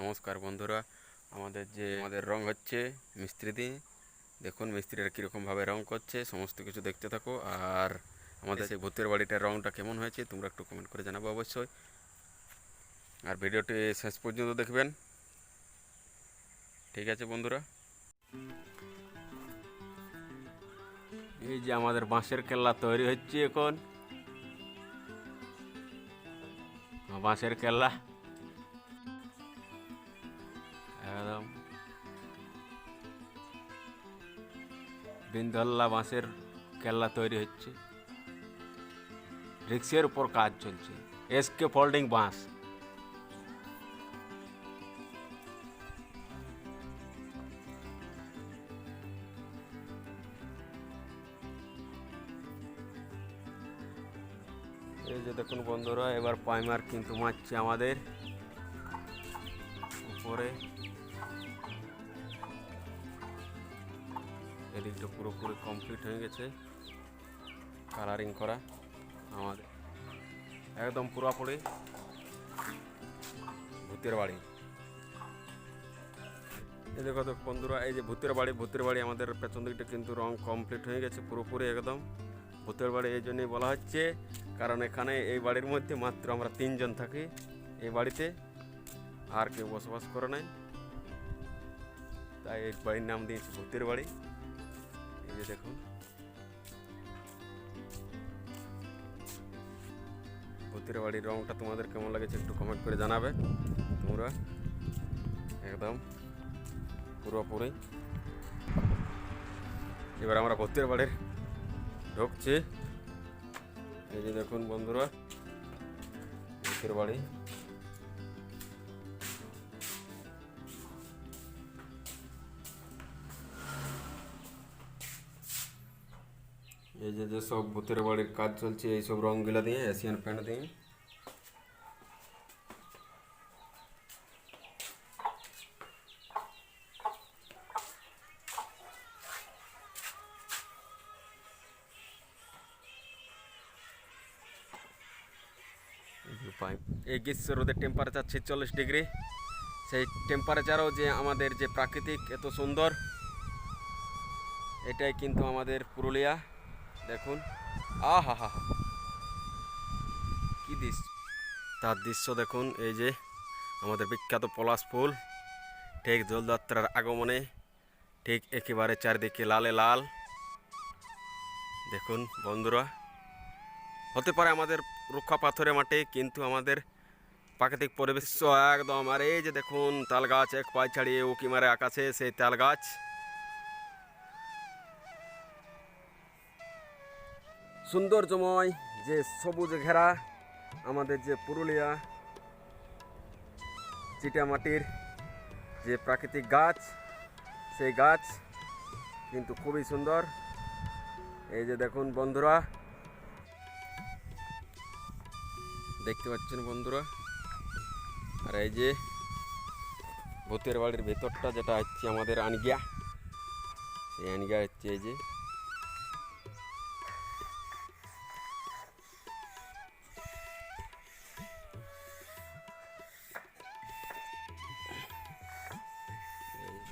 নমস্কার বন্ধুরা, আমাদের রং হচ্ছে মিস্ত্রি দিয়ে। দেখুন মিস্ত্রিরা কীরকমভাবে রং করছে, সমস্ত কিছু দেখতে থাকো। আর আমাদের সেই ভূতের বাড়িটার রংটা কেমন হয়েছে তোমরা একটু কমেন্ট করে জানাবো অবশ্যই। আর ভিডিওটি শেষ পর্যন্ত দেখবেন, ঠিক আছে বন্ধুরা। এই যে আমাদের বাঁশের কেল্লা তৈরি হচ্ছে এখন, বাঁশের কেল্লা একদম বিন্দল্লা বাঁশের কেল্লা তৈরি হচ্ছে, রিক্সের উপর কাজ চলছে। এসকে ফোল্ডিং বাঁশ। এই যে দেখুন বন্ধুরা, এবার পাইমার কিন্তু মারছে আমাদের উপরে। এদিকটা পুরোপুরি কমপ্লিট হয়ে গেছে, কালারিং করা আমাদের একদম পুরোপুরি ভূতের বাড়ি। এই দেখো তো বন্ধুরা, এই যে ভূতের বাড়ি আমাদের পেছন দিকটা কিন্তু রং কমপ্লিট হয়ে গেছে পুরোপুরি একদম। ভূতের বাড়ি এই জন্যই বলা হচ্ছে কারণ এখানে এই বাড়ির মধ্যে মাত্র আমরা 3 জন থাকি। এই বাড়িতে আর কেউ বসবাস করে নাই, তাই এই বাড়ির নাম দিয়েছে ভূতের বাড়ি। এই যে দেখুন ভূতের বাড়ির রংটা তোমাদের কেমন লাগেছে একটু কমেন্ট করে জানাবে তোমরা। একদম পুরোপুরি এবার আমরা ভূতের বাড়ির ঢুকছি। এই যে দেখুন বন্ধুরা, ভূতের বাড়ি। এই যে সব ভূতের বাড়ির কাজ চলছে এইসব রঙগুলা দিয়ে, এশিয়ান পেন্ট দিয়ে। এই গ্রীষ্ম রোদের টেম্পারেচার 46 ডিগ্রি। সেই টেম্পারেচারও যে আমাদের যে প্রাকৃতিক এত সুন্দর, এটাই কিন্তু আমাদের পুরুলিয়া। দেখুন আহা হা হা কি দৃশ্য, তার দৃশ্য দেখুন। এই যে আমাদের বিখ্যাত পলাশ ফুল, ঠিক দোলযাত্রার আগমনে ঠিক একেবারে চারিদিকে লালে লাল। দেখুন বন্ধুরা, হতে পারে আমাদের রুক্ষা পাথরের মাটি, কিন্তু আমাদের প্রাকৃতিক পরিবেশ একদম। আর এই যে দেখুন তাল গাছ এক পায়ে ছাড়িয়ে উঁকি মারে আকাশে, সেই তাল গাছ। সৌন্দর্যময় যে সবুজ ঘেরা আমাদের যে পুরুলিয়া চিটামাটির যে প্রাকৃতিক গাছ, সেই গাছ কিন্তু খুবই সুন্দর। এই যে দেখুন বন্ধুরা, দেখতে পাচ্ছেন বন্ধুরা। আর এই যে ভূতের বাড়ির ভেতরটা, যেটা হচ্ছে আমাদের আনগিয়া, এই আনগিয়া হচ্ছে এই যে।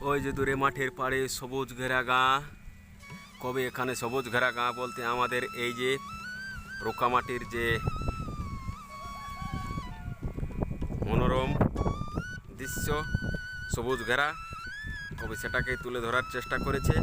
ওই যে দূরে মাঠের পাড়ে সবুজ ঘেরা গাঁ। কবে এখানে সবুজ ঘেরা গাঁ বলতে আমাদের এই যে রোকামাটির যে মনোরম দৃশ্য সবুজ ঘেরা, কবে সেটাকে তুলে ধরার চেষ্টা করেছে।